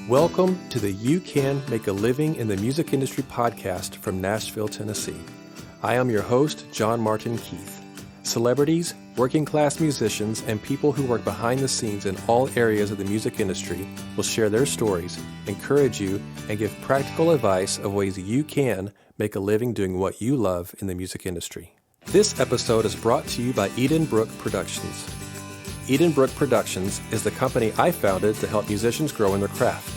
Welcome to the You Can Make a Living in the Music Industry podcast from Nashville, Tennessee. I am your host, John Martin Keith. Celebrities, working class musicians, and people who work behind the scenes in all areas of the music industry will share their stories, encourage you, and give practical advice of ways you can make a living doing what you love in the music industry. This episode is brought to you by Edenbrook Productions. Edenbrook Productions is the company I founded to help musicians grow in their craft.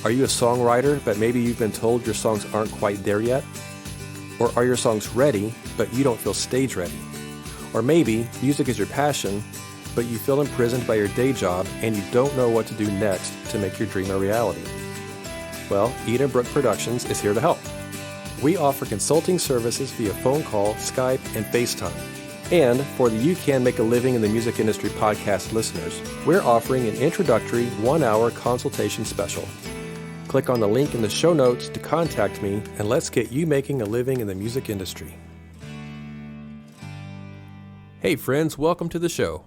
Are you a songwriter, but maybe you've been told your songs aren't quite there yet? Or are your songs ready, but you don't feel stage ready? Or maybe music is your passion, but you feel imprisoned by your day job and you don't know what to do next to make your dream a reality? Well, Edenbrook Productions is here to help. We offer consulting services via phone call, Skype, and FaceTime. And for the You Can Make a Living in the Music Industry podcast listeners, we're offering an introductory 1-hour consultation special. Click on the link in the show notes to contact me, and let's get you making a living in the music industry. Hey friends, welcome to the show.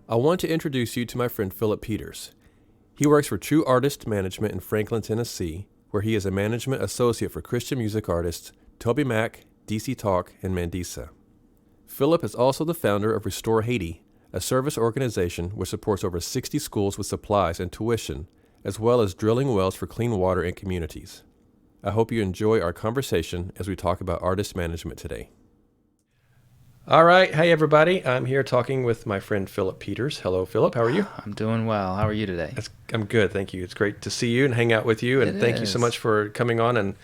I want to introduce you to my friend Philip Peters. He works for True Artist Management in Franklin, Tennessee, where he is a management associate for Christian music artists Toby Mac, DC Talk, and Mandisa. Philip is also the founder of Restore Haiti, a service organization which supports over 60 schools with supplies and tuition, as well as drilling wells for clean water in communities. I hope you enjoy our conversation as we talk about artist management today. All right. Hey, everybody. I'm here talking with my friend Philip Peters. Hello, Philip. How are you? I'm doing well. How are you today? I'm good. Thank you. It's great to see you and hang out with you. And thank you so much for coming on and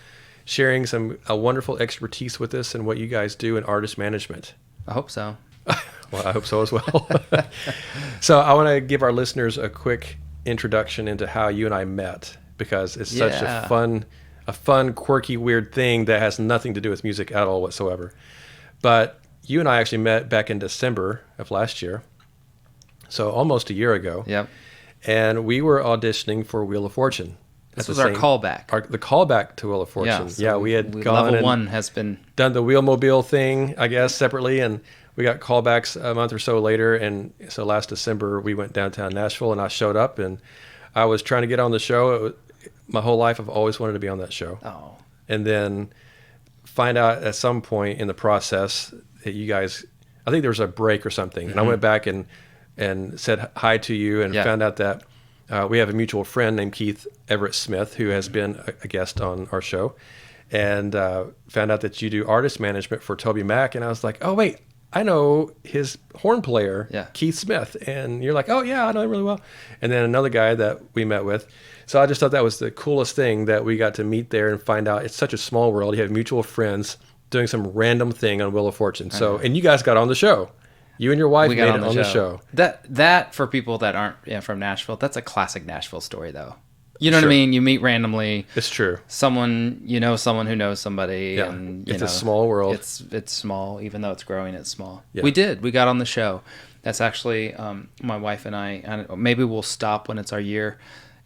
sharing a wonderful expertise with us and what you guys do in artist management. I hope so. Well, I hope so as well. So I want to give our listeners a quick introduction into how you and I met, because it's such a fun, quirky, weird thing that has nothing to do with music at all whatsoever. But you and I actually met back in December of last year, so almost a year ago. Yep. And we were auditioning for Wheel of Fortune. This was our callback. The callback to Wheel of Fortune. Yeah, we had gone level and one has been done the Wheelmobile thing, I guess, separately, and we got callbacks a month or so later. And so last December, we went downtown Nashville, and I showed up, and I was trying to get on the show. My whole life, I've always wanted to be on that show. Oh. And then find out at some point in the process that you guys, I think there was a break or something, and I went back and said hi to you and found out that we have a mutual friend named Keith Everett Smith who has been a guest on our show, and found out that you do artist management for Toby Mac, and I was like, oh wait, I know his horn player, Keith Smith, and you're like, oh yeah, I know him really well. And then another guy that we met with. So I just thought that was the coolest thing that we got to meet there and find out it's such a small world. You have mutual friends doing some random thing on Wheel of Fortune. So, and you guys got on the show. You and your wife made it on the show. That for people that aren't from Nashville, that's a classic Nashville story though. You know what I mean? You meet randomly. It's true. Someone who knows somebody. Yeah. And, it's a small world. It's small. Even though it's growing, it's small. Yeah. We got on the show. That's actually my wife and I maybe we'll stop when it's our year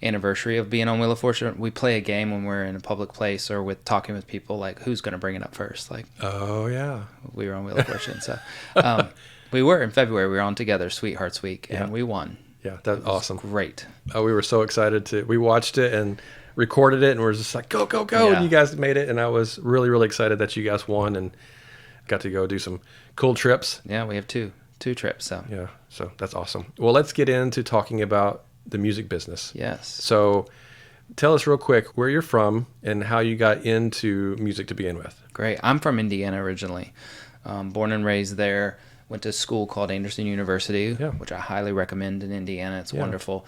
anniversary of being on Wheel of Fortune. We play a game when we're in a public place or with talking with people, like who's going to bring it up first. Like, oh yeah, we were on Wheel of Fortune. So we were in February. We were on together, Sweethearts Week, and we won. Yeah, that's awesome. Great. We were so excited we watched it and recorded it, and we're just like, go, go, go. Yeah. And you guys made it. And I was really, really excited that you guys won and got to go do some cool trips. Yeah, we have two trips. So yeah, so that's awesome. Well, let's get into talking about the music business. Yes. So tell us real quick where you're from and how you got into music to begin with. Great. I'm from Indiana originally. Born and raised there. Went to a school called Anderson University, which I highly recommend in Indiana. It's wonderful.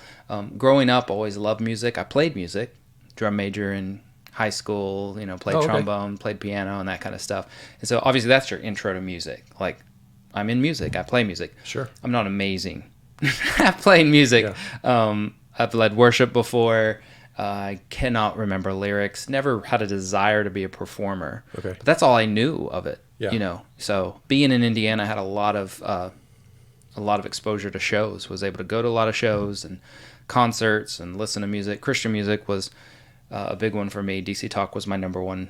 Growing up, always loved music. I played music, drum major in high school, played trombone, played piano, and that kind of stuff. And so obviously that's your intro to music. Like, I'm in music. I play music. Sure. I'm not amazing at playing music. Yeah. I've led worship before. I cannot remember lyrics. Never had a desire to be a performer. Okay. But that's all I knew of it. Yeah. So being in Indiana, I had a lot of exposure to shows. Was able to go to a lot of shows and concerts and listen to music. Christian music was a big one for me. DC Talk was my number one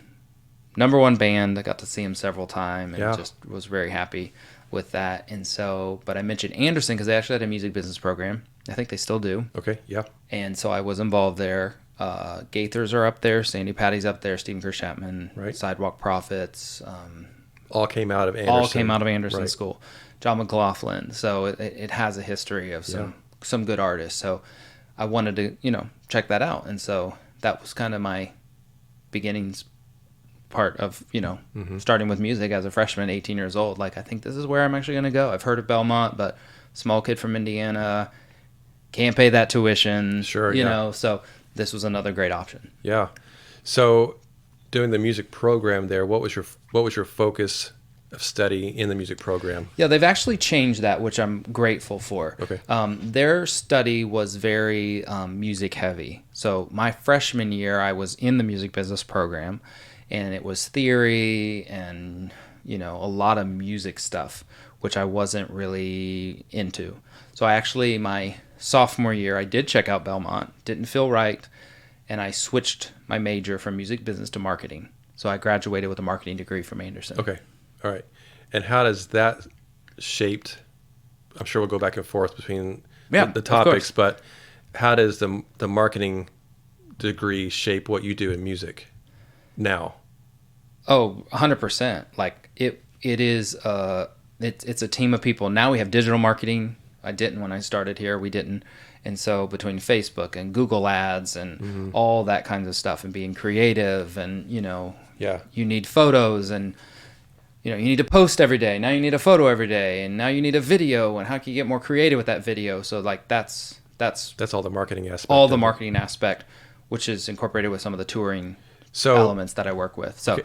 band. I got to see them several times and just was very happy with that. And so, but I mentioned Anderson because they actually had a music business program. I think they still do. Okay, yeah. And so I was involved there. Gaithers are up there, Sandi Patty's up there, Stephen Chapman, right. Sidewalk Prophets. All came out of Anderson. All came out of Anderson right. School. John McLaughlin. So it has a history of some good artists. So I wanted to, check that out. And so that was kind of my beginnings part of, starting with music as a freshman, 18 years old. Like, I think this is where I'm actually going to go. I've heard of Belmont, but small kid from Indiana, can't pay that tuition. Sure, so this was another great option. Yeah. So doing the music program there, what was your focus of study in the music program? Yeah, they've actually changed that, which I'm grateful for. Okay. Their study was very music heavy. So my freshman year, I was in the music business program, and it was theory and, a lot of music stuff, which I wasn't really into. So my sophomore year, I did check out Belmont, didn't feel right, and I switched my major from music business to marketing. So I graduated with a marketing degree from Anderson. Okay. All right. And how does that shaped, I'm sure we'll go back and forth between the topics, but how does the marketing degree shape what you do in music now? Oh, 100%. Like it is, it's a team of people. Now we have digital marketing. I didn't when I started here. We didn't. And so between Facebook and Google ads and all that kinds of stuff and being creative and, you need photos and, you need to post every day. Now you need a photo every day, and now you need a video. And how can you get more creative with that video? So like that's all the marketing aspect. All the marketing aspect, which is incorporated with some of the touring elements that I work with. So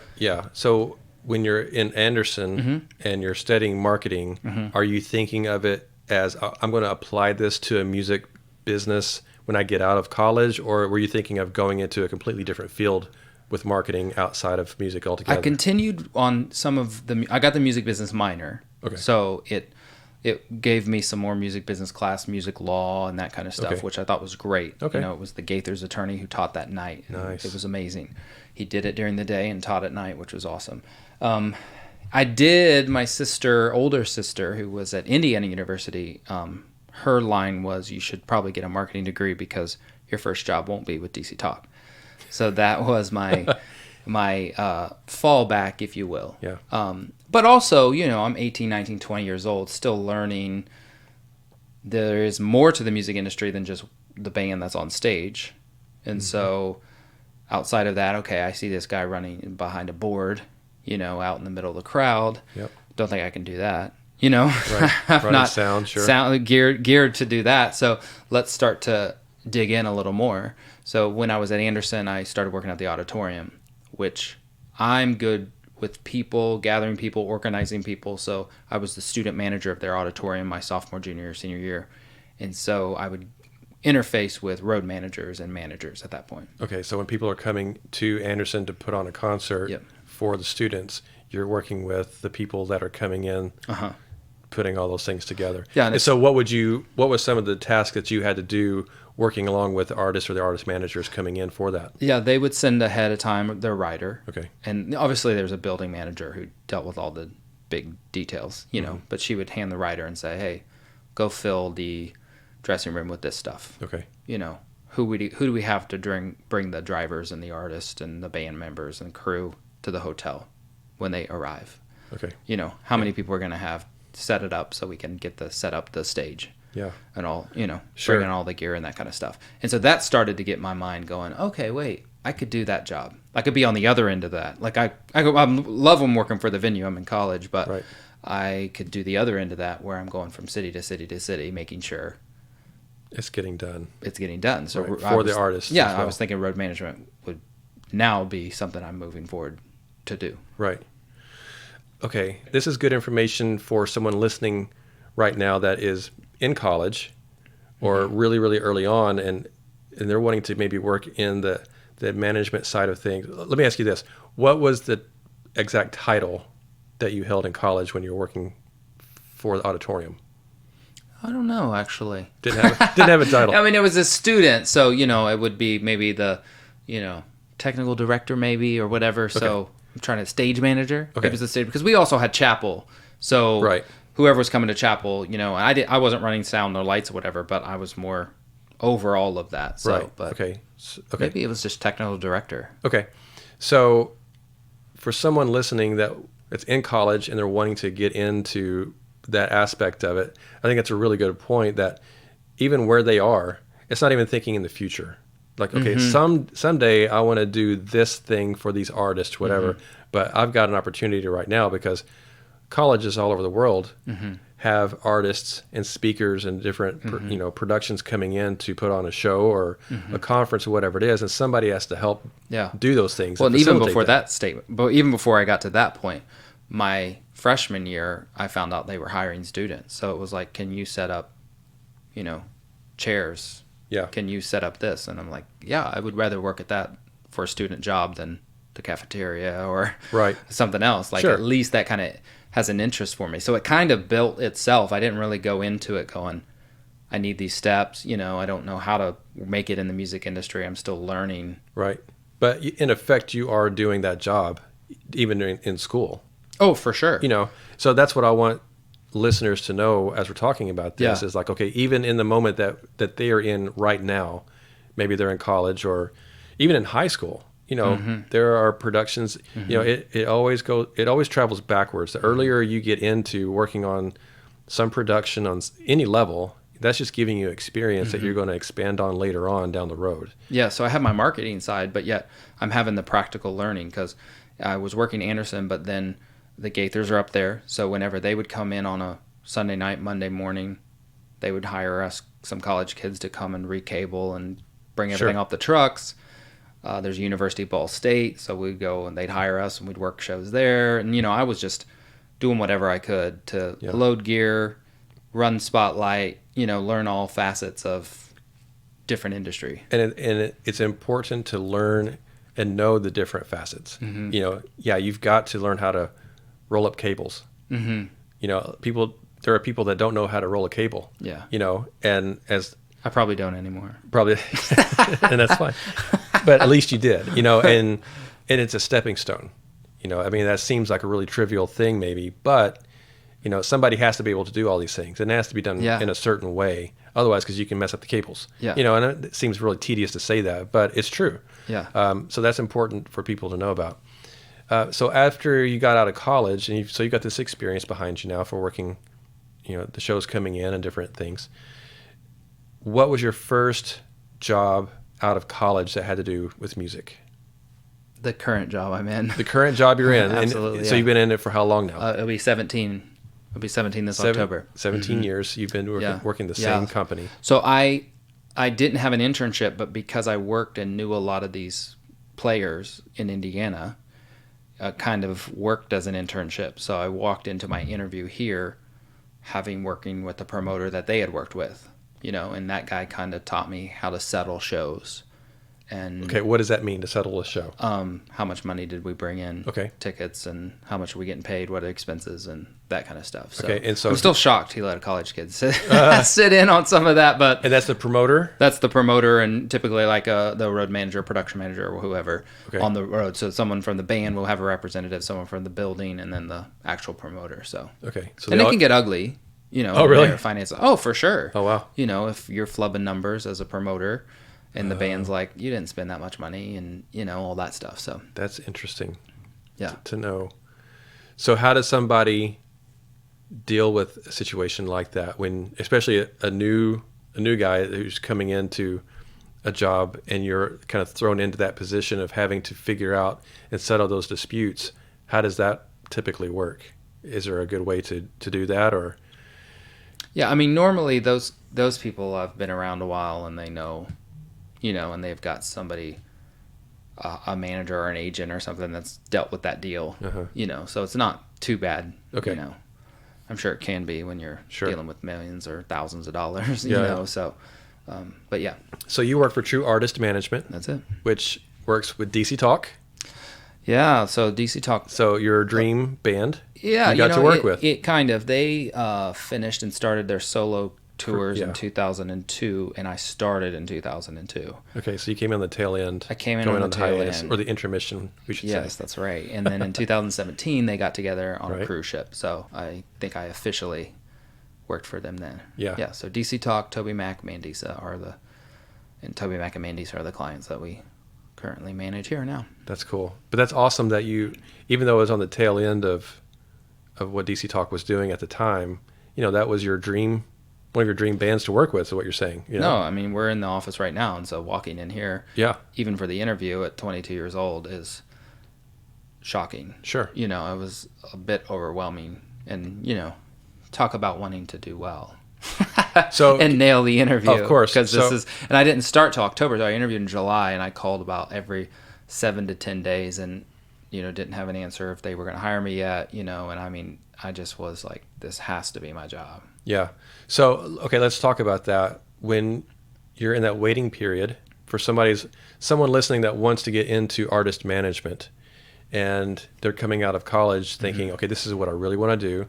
So when you're in Anderson and you're studying marketing, are you thinking of it as I'm going to apply this to a music business when I get out of college, or were you thinking of going into a completely different field with marketing outside of music altogether? I continued on I got the music business minor. Okay. So it gave me some more music business class, music law, and that kind of stuff, which I thought was great. Okay. It was the Gaither's attorney who taught that night. Nice. It was amazing. He did it during the day and taught at night, which was awesome. I did, my older sister, who was at Indiana University, her line was, you should probably get a marketing degree because your first job won't be with DC Talk. So that was my fallback, if you will. Yeah. But also, I'm 18, 19, 20 years old, still learning. There is more to the music industry than just the band that's on stage. And so outside of that, okay, I see this guy running behind a board, out in the middle of the crowd. Yep. Don't think I can do that. Right. I'm not sound, sure. Geared to do that. So let's start to dig in a little more. So when I was at Anderson, I started working at the auditorium, which I'm good with people, gathering people, organizing people. So I was the student manager of their auditorium my sophomore, junior, senior year. And so I would interface with road managers and managers at that point. Okay, so when people are coming to Anderson to put on a concert for the students, you're working with the people that are coming in, putting all those things together. Yeah. And so what was some of the tasks that you had to do working along with the artists or the artist managers coming in for that? Yeah, they would send ahead of time their writer. Okay. And obviously there's a building manager who dealt with all the big details, but she would hand the writer and say, hey, go fill the dressing room with this stuff. Okay. Who do we have to bring the drivers and the artists and the band members and crew to the hotel when they arrive? Okay. How many people are going to have to set it up so we can set up the stage. Yeah. And all, Sure. bring in all the gear and that kind of stuff. And so that started to get my mind going, okay, wait, I could do that job. I could be on the other end of that. Like I love when working for the venue. I'm in college, but Right. I could do the other end of that where I'm going from city to city to city, making sure it's getting done. So right. For the artists. Yeah. as well. I was thinking road management would now be something I'm moving forward to do. Right. Okay. This is good information for someone listening right now that is in college or really, really early on and they're wanting to maybe work in the management side of things. Let me ask you this. What was the exact title that you held in college when you were working for the auditorium? I don't know, actually. Didn't have a title. I mean, it was a student, so, it would be maybe the, technical director maybe or whatever. Okay. So I'm trying to stage manager. Okay. It was the stage because we also had chapel. So right. Whoever was coming to chapel, I wasn't running sound or lights or whatever, but I was more over all of that. So, right. But okay. maybe it was just technical director. Okay. So for someone listening that's in college and they're wanting to get into that aspect of it, I think that's a really good point, that even where they are, it's not even thinking in the future. Like, okay, someday I want to do this thing for these artists, whatever, but I've got an opportunity right now because colleges all over the world have artists and speakers and different productions coming in to put on a show or a conference or whatever it is, and somebody has to help do those things. Well, and even before that statement, but even before I got to that point, my freshman year, I found out they were hiring students. So it was like, can you set up, chairs? Yeah. Can you set up this? And I'm like, yeah, I would rather work at that for a student job than the cafeteria or something else. Like, at least that kind of has an interest for me. So it kind of built itself. I didn't really go into it going, I need these steps. I don't know how to make it in the music industry. I'm still learning. Right. But in effect, you are doing that job even in school. Oh, for sure. So that's what I want listeners to know as we're talking about this is like, okay, even in the moment that they are in right now, maybe they're in college or even in high school, there are productions, it always travels backwards. The earlier you get into working on some production on any level, that's just giving you experience that you're going to expand on later on down the road. Yeah. So I have my marketing side, but yet I'm having the practical learning because I was working Anderson, but then the Gaithers are up there. So whenever they would come in on a Sunday night, Monday morning, they would hire us, some college kids, to come and recable and bring everything off the trucks. There's University of Ball State. So we'd go and they'd hire us and we'd work shows there. And, I was just doing whatever I could to load gear, run spotlight, learn all facets of different industry. And it's important to learn and know the different facets. You've got to learn how to roll up cables. There are people that don't know how to roll a cable. Yeah. And as I probably don't anymore. Probably, and that's fine. But at least you did, and it's a stepping stone. That seems like a really trivial thing maybe, but somebody has to be able to do all these things, and it has to be done in a certain way. Otherwise, because you can mess up the cables. Yeah. And it seems really tedious to say that, but it's true. Yeah. So that's important for people to know about. So after you got out of college, and you got this experience behind you now for working, the shows coming in and different things. What was your first job out of college that had to do with music? The current job I'm in. The current job you're in. Absolutely. And so you've been in it for how long now? It'll be 17. It'll be 17 this October. 17 years you've been working the same company. So I didn't have an internship, but because I worked and knew a lot of these players in Indiana, kind of worked as an internship. So I walked into my interview here working with the promoter that they had worked with, and that guy kind of taught me how to settle shows. And okay, what does that mean, to settle a show? How much money did we bring in? Okay. Tickets, and how much are we getting paid? What are expenses and that kind of stuff. So, okay, and so I'm still shocked he let a college kid sit in on some of that, but and that's the promoter. That's the promoter, and typically like the road manager, production manager, or whoever on the road. So someone from the band will have a representative, someone from the building, and then the actual promoter. So okay, so and it can get ugly, Oh, really? Finance. Oh, for sure. Oh, wow. If you're flubbing numbers as a promoter. And the band's like, you didn't spend that much money, and all that stuff. So that's interesting. Yeah. To know. So how does somebody deal with a situation like that when, especially a new guy who's coming into a job and you're kind of thrown into that position of having to figure out and settle those disputes? How does that typically work? Is there a good way to do that, or? Yeah, normally those people have been around a while and they know. And they've got somebody, a manager or an agent or something that's dealt with that deal, so it's not too bad. Okay. I'm sure it can be when you're dealing with millions or thousands of dollars, so, but yeah. So you work for True Artist Management. That's it. Which works with DC Talk. Yeah. So DC Talk. So your dream band. Yeah. You got to work with. It kind of, they finished and started their solo tours in 2002, and I started in 2002. Okay, so you came in on the tail end. I came in on the tail end. Or the intermission, we should say. Yes, that's right. And then in 2017, they got together on a cruise ship. So I think I officially worked for them then. Yeah. Yeah, so DC Talk, Toby Mac, Mandisa are And Toby Mac and Mandy's are the clients that we currently manage here now. That's cool. But that's awesome that you, even though it was on the tail end of what DC Talk was doing at the time, that was your dream, one of your dream bands to work with, is what you're saying. No, I mean, we're in the office right now, and so walking in here, even for the interview at 22 years old, is shocking. Sure. It was a bit overwhelming, and, talk about wanting to do well. And nail the interview. Of course. Because and I didn't start till October, so I interviewed in July, and I called about every 7 to 10 days, and, didn't have an answer if they were going to hire me yet, and I mean, I just was like, this has to be my job. Yeah. So, okay, let's talk about that. When you're in that waiting period for someone listening that wants to get into artist management, and they're coming out of college thinking, okay, this is what I really want to do.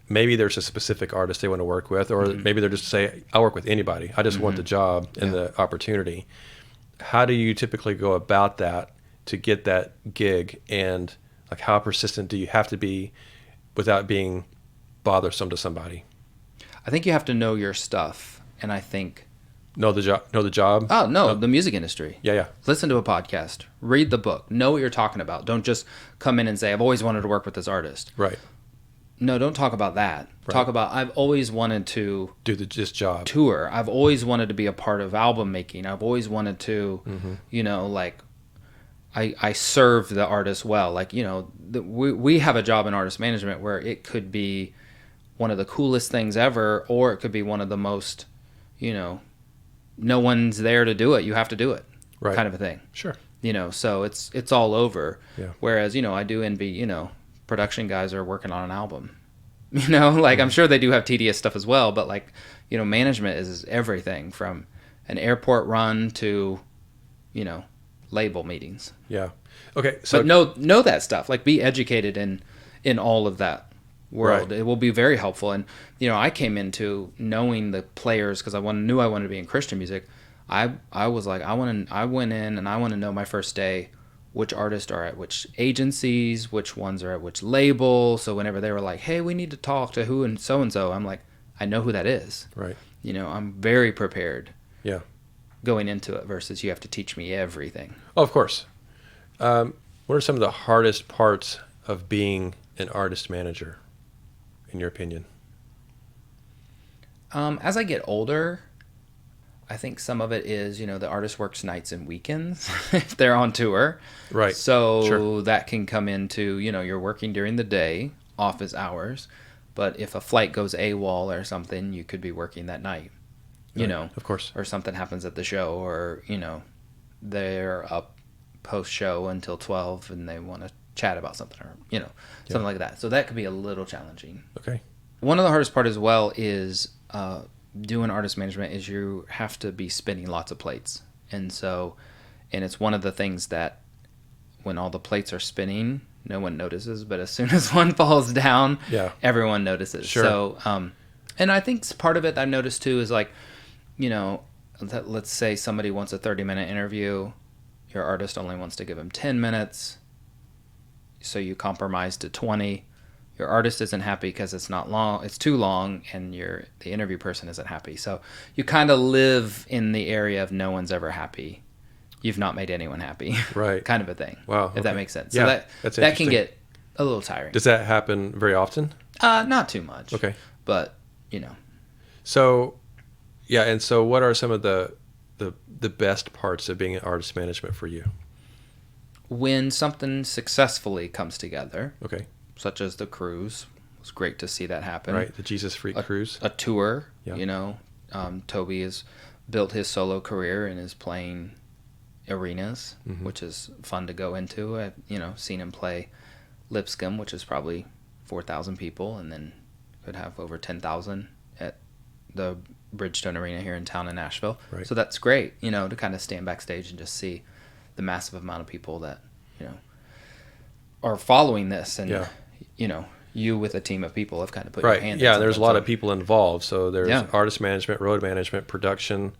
Maybe there's a specific artist they want to work with, or maybe they're just say, I'll work with anybody. I just want the job and the opportunity. How do you typically go about that to get that gig, and like how persistent do you have to be without being bothersome to somebody? I think you have to know your stuff, and I think know the job. Oh no, the music industry. Yeah. Listen to a podcast, read the book, know what you're talking about. Don't just come in and say, I've always wanted to work with this artist. Right. No, don't talk about that. Right. Talk about, I've always wanted to do this job, tour. I've always wanted to be a part of album making. I've always wanted to, I serve the artist well. Like, we have a job in artist management where it could be one of the coolest things ever, or it could be one of the most, no one's there to do it. You have to do it, right, kind of a thing. Sure. So it's all over. Yeah. Whereas, I do envy, production guys are working on an album. I'm sure they do have tedious stuff as well, but management is everything from an airport run to, label meetings. Yeah. Okay. So but know that stuff. Be educated in all of that world. Right. It will be very helpful. And I came into knowing the players because I knew I wanted to be in Christian music. I was like, I went in and I want to know my first day which artists are at which agencies, which ones are at which label. So whenever they were like, hey, we need to talk to who and so, I'm like, I know who that is. Right. I'm very prepared. Yeah. Going into it versus you have to teach me everything. Oh, of course. What are some of the hardest parts of being an artist manager, in your opinion? As I get older, I think some of it is, the artist works nights and weekends if they're on tour. Right. So sure. That can come into, you're working during the day, office hours, but if a flight goes AWOL or something, you could be working that night, Of course. Or something happens at the show, or, they're up post-show until 12 and they want to chat about something, or, something like that. So that could be a little challenging. Okay. One of the hardest part as well is doing artist management is you have to be spinning lots of plates. And it's one of the things that when all the plates are spinning, no one notices, but as soon as one falls down, everyone notices. Sure. So, and I think part of it I've noticed too is let's say somebody wants a 30-minute interview, your artist only wants to give them 10 minutes, so you compromise to 20. Your artist isn't happy because it's not long, it's too long, and the interview person isn't happy. So you kind of live in the area of no one's ever happy. You've not made anyone happy. Right. Kind of a thing. Wow. If that makes sense. Yeah, So that can get a little tiring. Does that happen very often? Not too much. Okay. But, So, yeah, and so what are some of the best parts of being an artist management for you? When something successfully comes together. Okay. Such as the cruise. It was great to see that happen. Right, the Jesus Freak cruise. A tour, yeah. Toby has built his solo career and is playing arenas, which is fun to go into. I've, seen him play Lipscomb, which is probably 4,000 people, and then could have over 10,000 at the Bridgestone Arena here in town in Nashville. Right. So that's great, to kind of stand backstage and just see the massive amount of people that, are following this, and you with a team of people have kind of put your hand in. Yeah, there's a lot of people involved. So there's artist management, road management, production,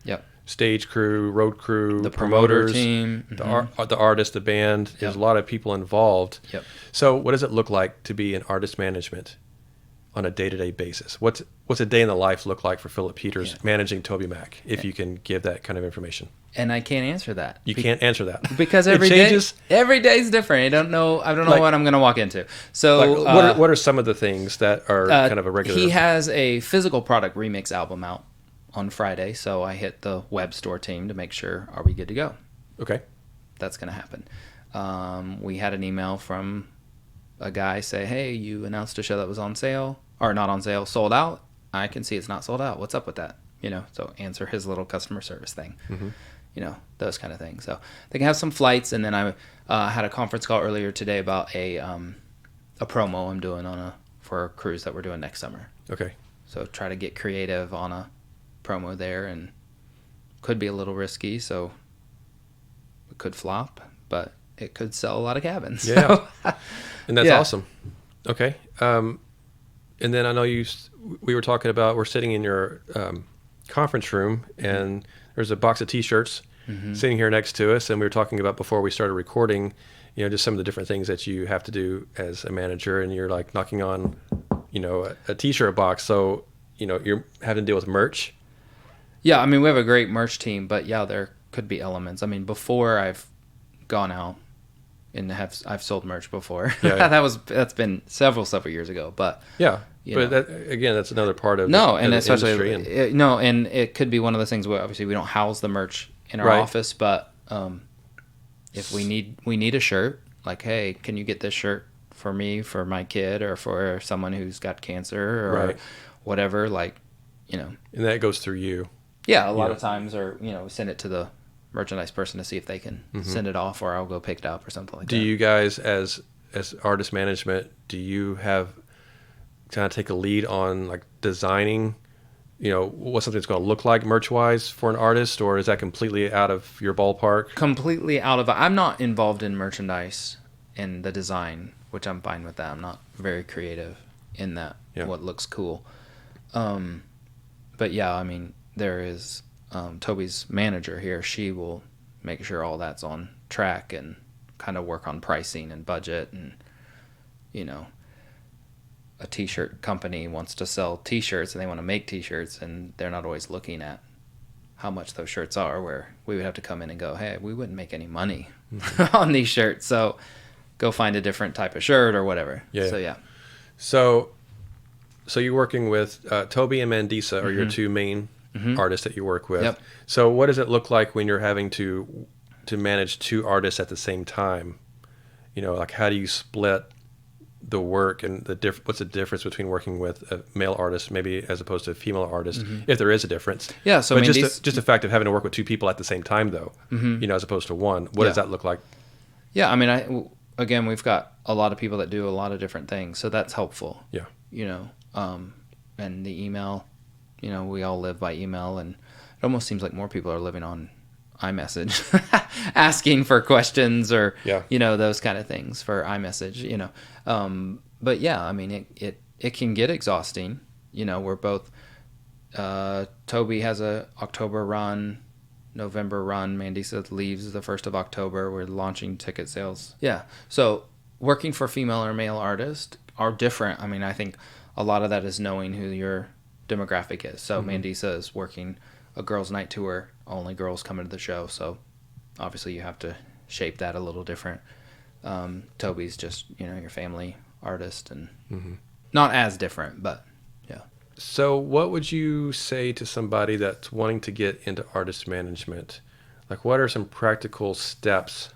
stage crew, road crew, the promoters, team, the artist, the band. There's a lot of people involved. Yep. So what does it look like to be in artist management? on a day-to-day basis? What's a day in the life look like for Philip Peters managing Toby Mac, if you can give that kind of information? And I can't answer that. You can't answer that. Because every day is different. I don't know what I'm going to walk into. So what are some of the things that are kind of a regular? He has a physical product remix album out on Friday, so I hit the web store team to make sure, are we good to go? Okay. That's going to happen. We had an email from a guy say, hey, you announced a show that was on sale, or not on sale, sold out. I can see it's not sold out. What's up with that? So answer his little customer service thing. Mm-hmm. Those kind of things. So they can have some flights, and then I had a conference call earlier today about a promo I'm doing for a cruise that we're doing next summer. Okay. So try to get creative on a promo there, and could be a little risky, so it could flop, but it could sell a lot of cabins. Yeah. And that's awesome. Okay. And then I know we were talking about, we're sitting in your conference room, and there's a box of T-shirts sitting here next to us, and we were talking about before we started recording, just some of the different things that you have to do as a manager, and you're like knocking on, a T-shirt box. So, you're having to deal with merch. Yeah, I mean, we have a great merch team, but yeah, there could be elements. I mean, before I've gone out and I've sold merch before. Yeah. That's been several years ago, but yeah. But that's another part of and especially and it could be one of those things where obviously we don't house the merch in our office, but if we need a shirt, like, hey, can you get this shirt for me, for my kid, or for someone who's got cancer or whatever, like, And that goes through you. Yeah, a lot of times, or send it to the merchandise person to see if they can send it off, or I'll go pick it up or something like that. Do you guys, as artist management, do you have kind of take a lead on like designing, what something's going to look like merch-wise for an artist, or is that completely out of your ballpark? Completely out of it. I'm not involved in merchandise and the design, which I'm fine with that. I'm not very creative in that, what looks cool. But yeah, I mean, there is Toby's manager here. She will make sure all that's on track and kind of work on pricing and budget, and a t-shirt company wants to sell t-shirts and they want to make t-shirts, and they're not always looking at how much those shirts are, where we would have to come in and go, hey, we wouldn't make any money on these shirts, so go find a different type of shirt or whatever. So you're working with Toby and Mandisa are your two main artists that you work with. Yep. So what does it look like when you're having to manage two artists at the same time? Like, how do you split the work, and what's the difference between working with a male artist maybe as opposed to a female artist, if there is a difference? Yeah. So but just the fact of having to work with two people at the same time, though, as opposed to one, what does that look like? Yeah. I mean, again, we've got a lot of people that do a lot of different things, so that's helpful. Yeah. And the email, we all live by email, and it almost seems like more people are living on iMessage, asking for questions or, those kind of things for iMessage, but yeah, I mean, it can get exhausting. We're both, Toby has a October run, November run. Mandisa leaves the 1st of October. We're launching ticket sales. Yeah. So working for female or male artists are different. I mean, I think a lot of that is knowing who your demographic is. So Mandisa is working a girls' night tour, only girls coming to the show. So obviously you have to shape that a little different. Toby's just, your family artist, and not as different, but yeah. So what would you say to somebody that's wanting to get into artist management? Like, what are some practical steps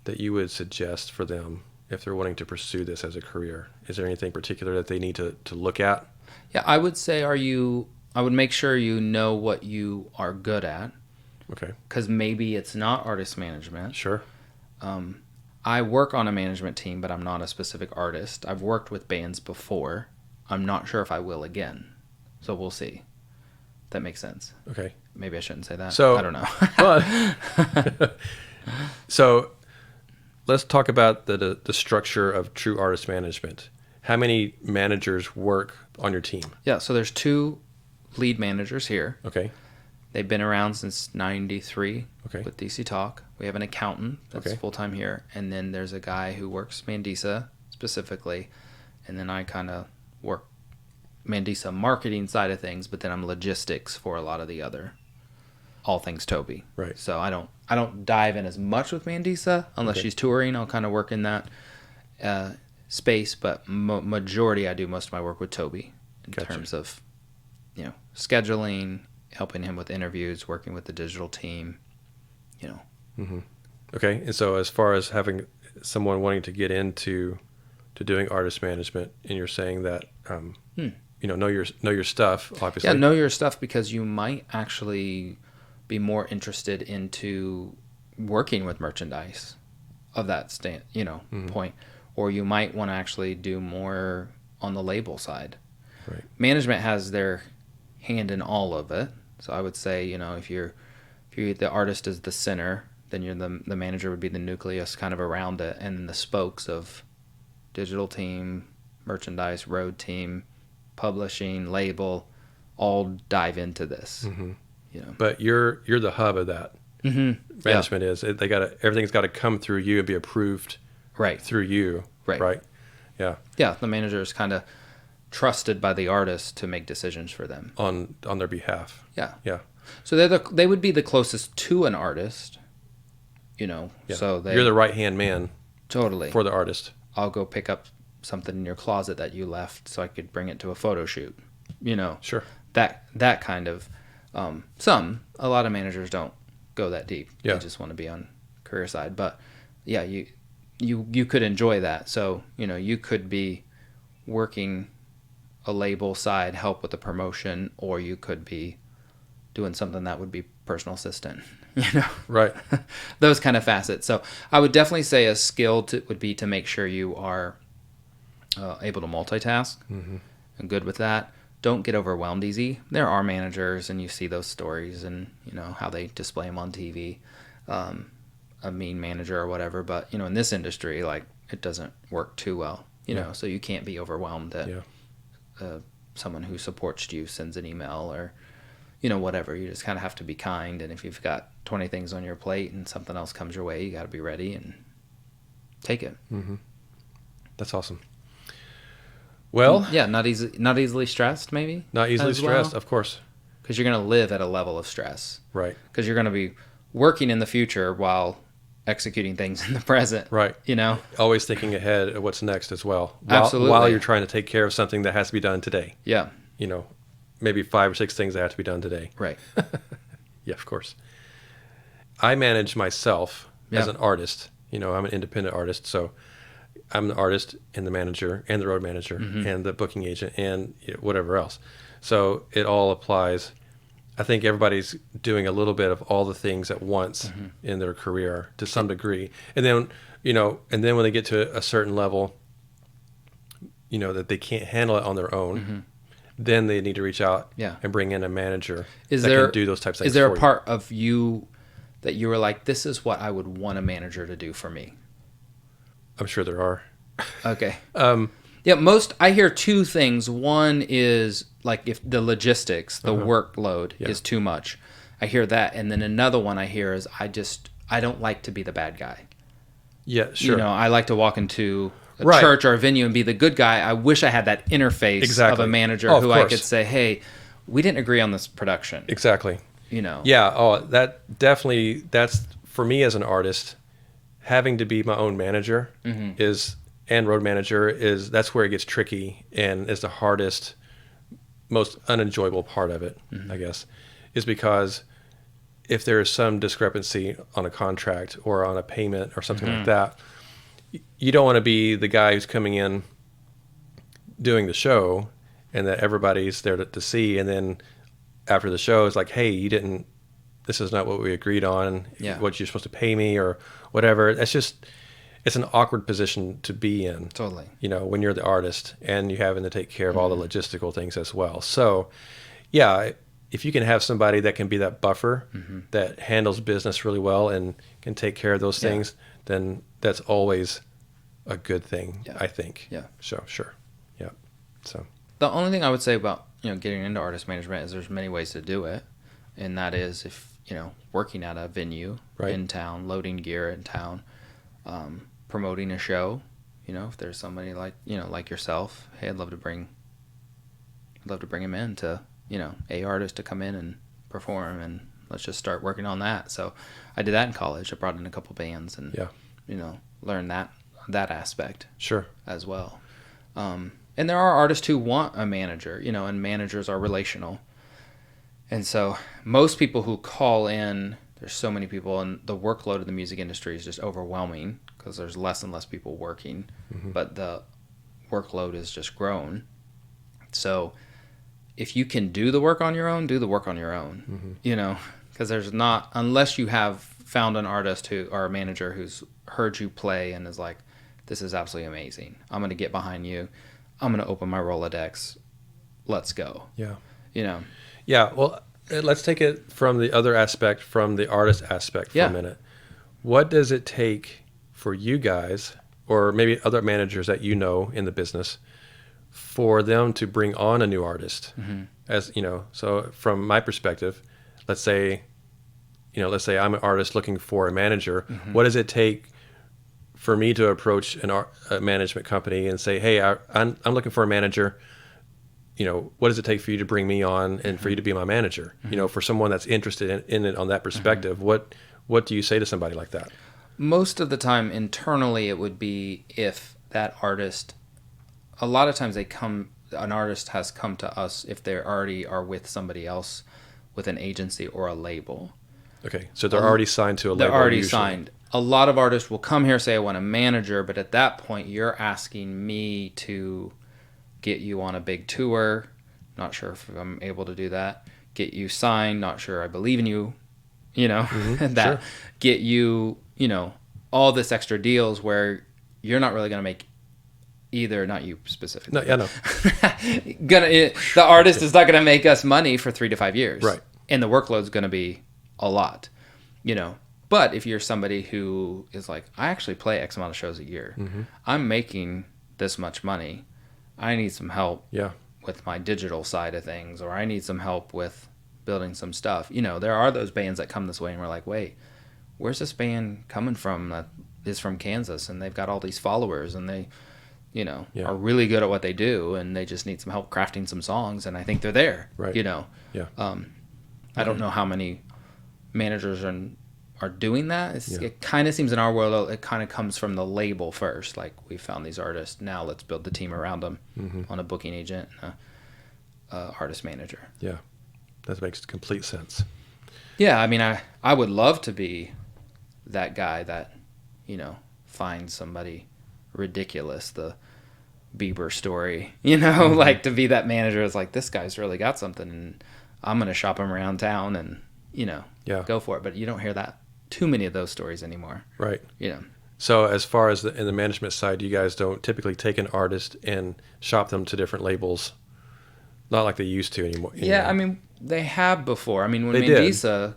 that you would suggest for them if they're wanting to pursue this as a career? Is there anything particular that they need to look at? Yeah, I would say I would make sure you know what you are good at. Okay. Because maybe it's not artist management. Sure. I work on a management team, but I'm not a specific artist. I've worked with bands before. I'm not sure if I will again. So we'll see. That makes sense. Okay. Maybe I shouldn't say that. So, I don't know. So let's talk about the structure of true artist management. How many managers work on your team? Yeah, so there's 2 lead managers here. Okay. They've been around since 93 okay. with DC Talk. We have an accountant that's okay. full-time here. And then there's a guy who works Mandisa specifically. And then I kind of work Mandisa marketing side of things, but then I'm logistics for a lot of the other all things Toby. Right. So I don't dive in as much with Mandisa unless she's touring. I'll kind of work in that space, but majority I do most of my work with Toby in terms of, you know, scheduling, helping him with interviews, working with the digital team, you know. Mm-hmm. Okay. And so as far as having someone wanting to get into doing artist management, and you're saying that, you know your stuff, obviously. Yeah, know your stuff, because you might actually be more interested into working with merchandise of that point, or you might want to actually do more on the label side. Right. Management has their hand in all of it, so I would say, you know, if you're the artist is the center, then you're the manager would be the nucleus kind of around it, and the spokes of digital team, merchandise, road team, publishing, label, all dive into this. Mm-hmm. You know. But you're the hub of that. Mm-hmm. Management is. Everything's got to come through you and be approved through you. Right. Yeah. Yeah, the manager is kind of trusted by the artist to make decisions for them on their behalf. Yeah. Yeah. So they would be the closest to an artist, you know. Yeah. So you're the right-hand man. Totally. For the artist. I'll go pick up something in your closet that you left so I could bring it to a photo shoot, you know. Sure. That kind of a lot of managers don't go that deep. Yeah. They just want to be on career side, but yeah, you could enjoy that. So, you know, you could be working a label side, help with the promotion, or you could be doing something that would be personal assistant, you know. Right. Those kind of facets. So I would definitely say a skill would be to make sure you are able to multitask and good with that. Don't get overwhelmed easy. There are managers, and you see those stories, and you know how they display them on TV, a mean manager or whatever. But you know, in this industry, like, it doesn't work too well. You know, so you can't be overwhelmed that someone who supports you sends an email or, you know, whatever. You just kind of have to be kind, and if you've got 20 things on your plate and something else comes your way, you got to be ready and take it. Mm-hmm. That's awesome. Well, yeah, not easily stressed, maybe. Not easily stressed, of course. Because you're going to live at a level of stress. Right. Because you're going to be working in the future while executing things in the present. Right. You know? Always thinking ahead of what's next as well. Absolutely. While you're trying to take care of something that has to be done today. Yeah. You know, maybe 5 or 6 things that have to be done today. Right. Yeah, of course. I manage myself as an artist. You know, I'm an independent artist, so I'm the artist and the manager and the road manager and the booking agent and whatever else. So it all applies. I think everybody's doing a little bit of all the things at once in their career to some degree. And then, you know, and then when they get to a certain level, you know, that they can't handle it on their own, then they need to reach out and bring in a manager that can do those types of things. Is there a part of you that you were like, this is what I would want a manager to do for me? I'm sure there are. Okay. I hear 2 things. One is like if the logistics, the workload is too much. I hear that. And then another one I hear is I don't like to be the bad guy. Yeah, sure. You know, I like to walk into a church or a venue and be the good guy. I wish I had that interface of a manager who I could say, hey, we didn't agree on this production. Exactly. You know. Yeah. Oh, that's for me as an artist, having to be my own manager and road manager that's where it gets tricky and is the hardest, most unenjoyable part of it, I guess, is because if there is some discrepancy on a contract or on a payment or something like that, you don't want to be the guy who's coming in doing the show and that everybody's there to see, and then after the show it's like, hey, this is not what we agreed on, what you're supposed to pay me or whatever. It's an awkward position to be in. Totally. You know, when you're the artist and you're having to take care of all the logistical things as well. So, yeah, if you can have somebody that can be that buffer that handles business really well and can take care of those things, then that's always a good thing, I think. Yeah. So, sure. Yeah. So the only thing I would say about, you know, getting into artist management is there's many ways to do it. And that is if, you know, working at a venue in town, loading gear in town, promoting a show, you know, if there's somebody like, you know, like yourself, hey, I'd love to bring I'd love to bring him in to, a artist to come in and perform, and let's just start working on that. So I did that in college. I brought in a couple bands and, learned that aspect. Sure. As well. And there are artists who want a manager, and managers are relational. And so most people who call in, there's so many people, and the workload of the music industry is just overwhelming because there's less and less people working, but the workload is just grown. So if you can do the work on your own, do the work on your own, because there's not, unless you have found an artist or a manager who's heard you play and is like, this is absolutely amazing. I'm going to get behind you. I'm going to open my Rolodex. Let's go. Yeah. Yeah. Well, let's take it from the other aspect, from the artist aspect for a minute. What does it take for you guys, or maybe other managers that in the business, for them to bring on a new artist? As so from my perspective, let's say I'm an artist looking for a manager. What does it take for me to approach a management company and say, hey, I'm looking for a manager? What does it take for you to bring me on and for you to be my manager? For someone that's interested in it on that perspective, what do you say to somebody like that? Most of the time internally, it would be if that artist, a lot of times an artist has come to us if they already are with somebody else with an agency or a label. Okay, so they're already signed to a label. They're already signed. A lot of artists will come here, say, I want a manager, but at that point, you're asking me to get you on a big tour. Not sure if I'm able to do that. Get you signed. Not sure I believe in you. And that sure. Get you, all this extra deals where you're not really going to make either, not you specifically. No, yeah, no. The artist is not going to make us money for 3 to 5 years. Right. And the workload's going to be a lot, But if you're somebody who is like, I actually play X amount of shows a year. I'm making this much money. I need some help with my digital side of things, or I need some help with building some stuff. There are those bands that come this way and we're like, wait, where's this band coming from that is from Kansas and they've got all these followers and they, are really good at what they do and they just need some help crafting some songs and I think they're there, right. Yeah. I don't know how many managers are doing that. It kind of seems in our world, it kind of comes from the label first. Like, we found these artists, now let's build the team around them on a booking agent, artist manager. Yeah, that makes complete sense. Yeah, I mean, I would love to be that guy that, finds somebody ridiculous, the Bieber story, like to be that manager is like, this guy's really got something and I'm going to shop him around town and, go for it. But you don't hear that too many of those stories anymore. Right. So as far as in the management side, you guys don't typically take an artist and shop them to different labels, not like they used to anymore. Yeah, I mean, they have before. I mean, when Mandisa,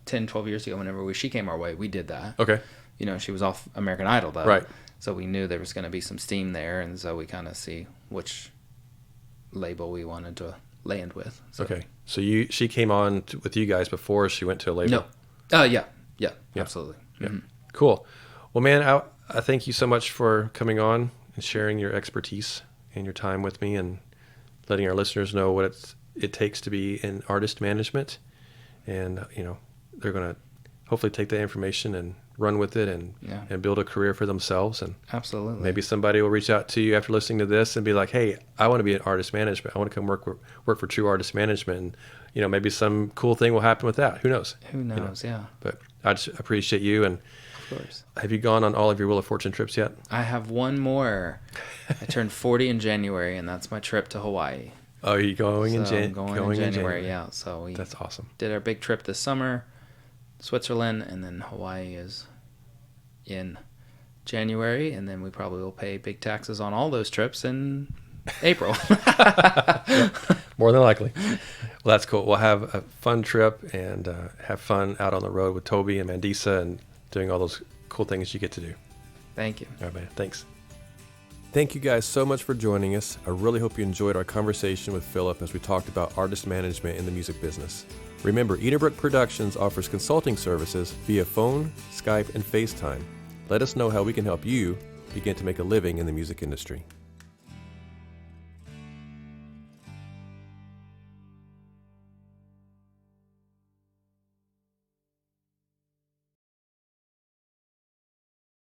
10, 12 years ago, whenever she came our way, we did that. Okay. She was off American Idol, though. Right. So we knew there was going to be some steam there, and so we kind of see which label we wanted to land with. So. Okay. So she came on with you guys before she went to a label? No. Yeah, absolutely. Yeah. Cool. Well, man, I thank you so much for coming on and sharing your expertise and your time with me and letting our listeners know what it takes to be in artist management. And, they're going to hopefully take that information and run with it and build a career for themselves. And absolutely. Maybe somebody will reach out to you after listening to this and be like, hey, I want to be in artist management. I want to come work for True Artist Management. And, maybe some cool thing will happen with that. Who knows? Yeah. But I just appreciate you. And of course. Have you gone on all of your Wheel of Fortune trips yet? I have one more. I turned 40 in January, and that's my trip to Hawaii. Oh, are you going in January? Yeah. So that's awesome. Did our big trip this summer, Switzerland, and then Hawaii is in January, and then we probably will pay big taxes on all those trips in April. More than likely. Well, that's cool. We'll have a fun trip and have fun out on the road with Toby and Mandisa and doing all those cool things you get to do. Thank you. All right, man. Thanks. Thank you guys so much for joining us. I really hope you enjoyed our conversation with Philip as we talked about artist management in the music business. Remember, Edenbrook Productions offers consulting services via phone, Skype, and FaceTime. Let us know how we can help you begin to make a living in the music industry.